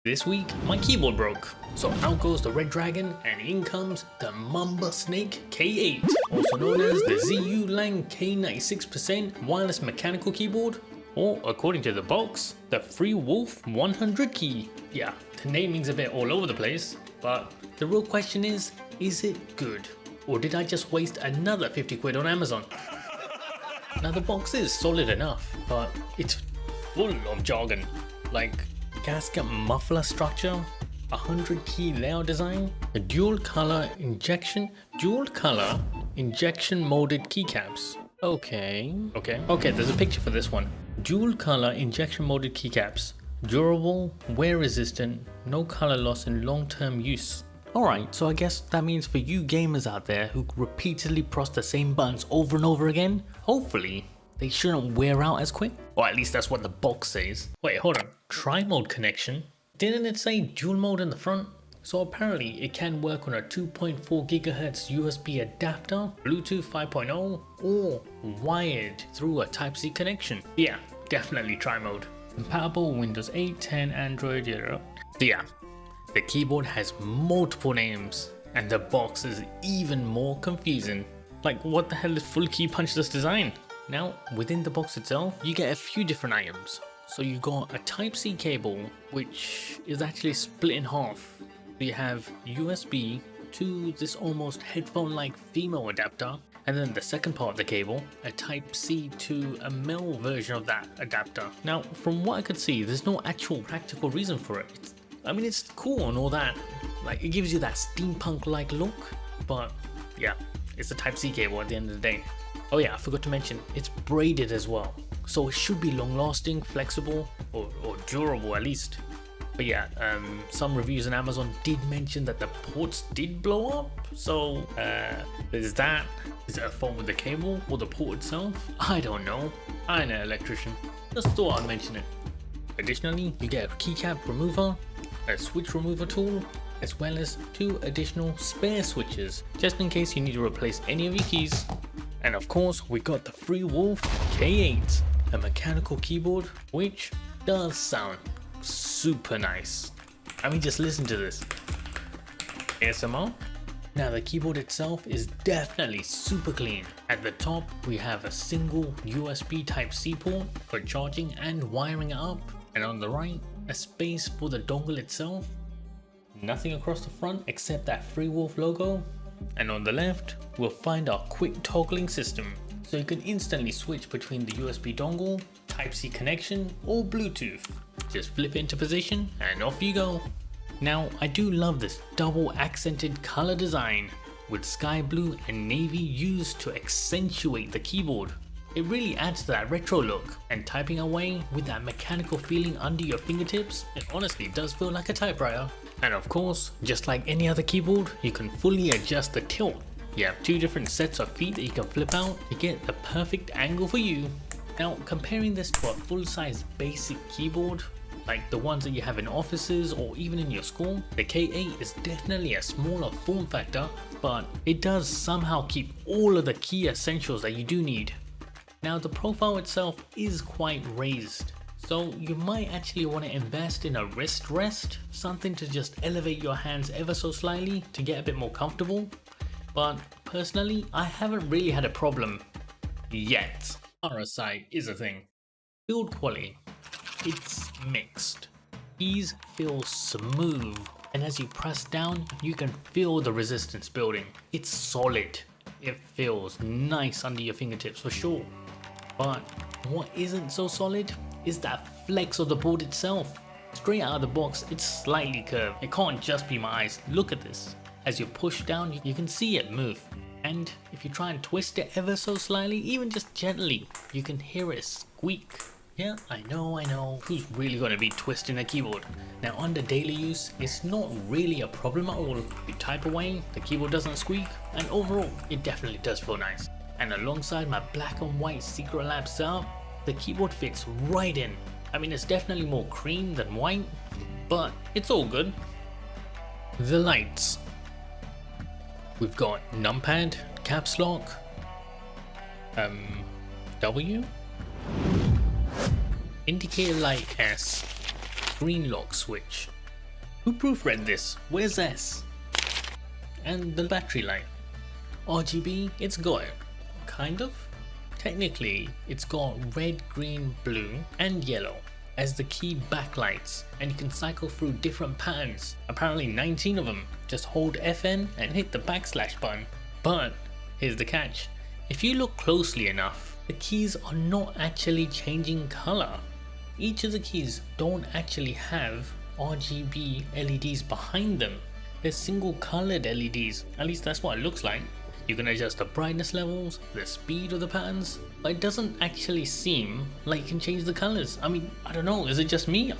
This week, my keyboard broke. So out goes the Red Dragon and in comes the Mamba Snake K8, also known as the ZIYOU Lang K96% wireless mechanical keyboard, or according to the box, the Freewolf 100 key. Yeah, the naming's a bit all over the place, but the real question is it good? Or did I just waste another 50 quid on Amazon? Now the box is solid enough, but it's full of jargon, like gasket muffler structure, 100 key layout design, a dual color injection molded keycaps. Okay, there's a picture for this one. Dual color injection molded keycaps, durable, wear resistant, no color loss in long-term use. Alright, so I guess that means for you gamers out there who repeatedly press the same buttons over and over again, hopefully they shouldn't wear out as quick. Or at least that's what the box says. Wait, hold on. Tri-mode connection? Didn't it say dual mode in the front? So apparently it can work on a 2.4 GHz USB adapter, Bluetooth 5.0, or wired through a Type-C connection. Yeah, definitely tri-mode. Compatible Windows 8, 10, Android, So yeah, the keyboard has multiple names and the box is even more confusing. Like, what the hell is full key punchless design? Now, within the box itself, you get a few different items. So you've got a Type-C cable, which is actually split in half. You have USB to this almost headphone-like female adapter, and then the second part of the cable, a Type-C to a male version of that adapter. Now, from what I could see, there's no actual practical reason for it. It's cool and all that, like it gives you that steampunk-like look, but yeah, it's a Type-C cable at the end of the day. Oh yeah, I forgot to mention, it's braided as well, so it should be long-lasting, flexible, or durable at least. But yeah, some reviews on Amazon did mention that the ports did blow up, so there's that. Is it a fault with the cable or the port itself? I don't know, I ain't an electrician, just thought I'd mention it. Additionally, you get a keycap remover, a switch remover tool, as well as 2 additional spare switches, just in case you need to replace any of your keys. And of course, we got the Freewolf K8, a mechanical keyboard, which does sound super nice. Just listen to this. ASMR? Now the keyboard itself is definitely super clean. At the top, we have a single USB Type-C port for charging and wiring it up. And on the right, a space for the dongle itself. Nothing across the front except that Freewolf logo. And on the left, we'll find our quick toggling system, so you can instantly switch between the USB dongle, Type-C connection, or Bluetooth. Just flip it into position and off you go. Now, I do love this double accented color design, with sky blue and navy used to accentuate the keyboard. It really adds to that retro look, and typing away with that mechanical feeling under your fingertips, it honestly does feel like a typewriter. And of course, just like any other keyboard, you can fully adjust the tilt. You have 2 different sets of feet that you can flip out to get the perfect angle for you. Now, comparing this to a full-size basic keyboard, like the ones that you have in offices or even in your school, the K8 is definitely a smaller form factor, but it does somehow keep all of the key essentials that you do need. Now, the profile itself is quite raised, so you might actually want to invest in a wrist rest, something to just elevate your hands ever so slightly to get a bit more comfortable. But personally, I haven't really had a problem yet. RSI is a thing. Build quality, it's mixed. Keys feel smooth, and as you press down, you can feel the resistance building. It's solid. It feels nice under your fingertips for sure. But what isn't so solid is that flex of the board itself. Straight out of the box, it's slightly curved. It can't just be my eyes. Look at this. As you push down, you can see it move. And if you try and twist it ever so slightly, even just gently, you can hear it squeak. Yeah, I know, who's really gonna be twisting a keyboard? Now under daily use, it's not really a problem at all. You type away, the keyboard doesn't squeak, and overall, it definitely does feel nice. And alongside my black and white Secret Lab setup, the keyboard fits right in. It's definitely more cream than white, but it's all good. The lights. We've got numpad, caps lock, W, indicator light S, screen lock switch, Who proofread this? Where's S? And the battery light. RGB, it's got it. Kind of. Technically, it's got red, green, blue, and yellow as the key backlights, and you can cycle through different patterns. Apparently 19 of them. Just hold FN and hit the backslash button. But here's the catch. If you look closely enough, the keys are not actually changing color. Each of the keys don't actually have RGB LEDs behind them. They're single colored LEDs, at least that's what it looks like. You can adjust the brightness levels, the speed of the patterns, but it doesn't actually seem like you can change the colors. I mean, I don't know, is it just me?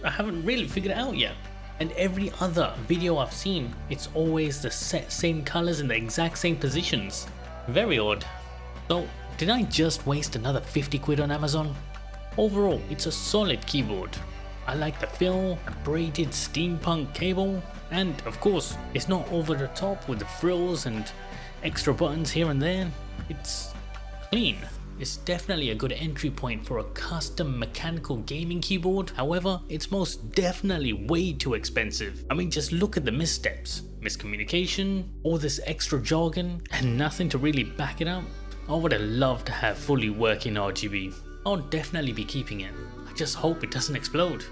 I haven't really figured it out yet. And every other video I've seen, it's always the same colors in the exact same positions. Very odd. So, did I just waste another 50 quid on Amazon? Overall, it's a solid keyboard. I like the feel, braided steampunk cable, and of course, it's not over the top with the frills and extra buttons here and there. It's clean. It's definitely a good entry point for a custom mechanical gaming keyboard. However, it's most definitely way too expensive. I mean, just look at the missteps, miscommunication, all this extra jargon, and nothing to really back it up. I would have loved to have fully working RGB. I'll definitely be keeping it. I just hope it doesn't explode.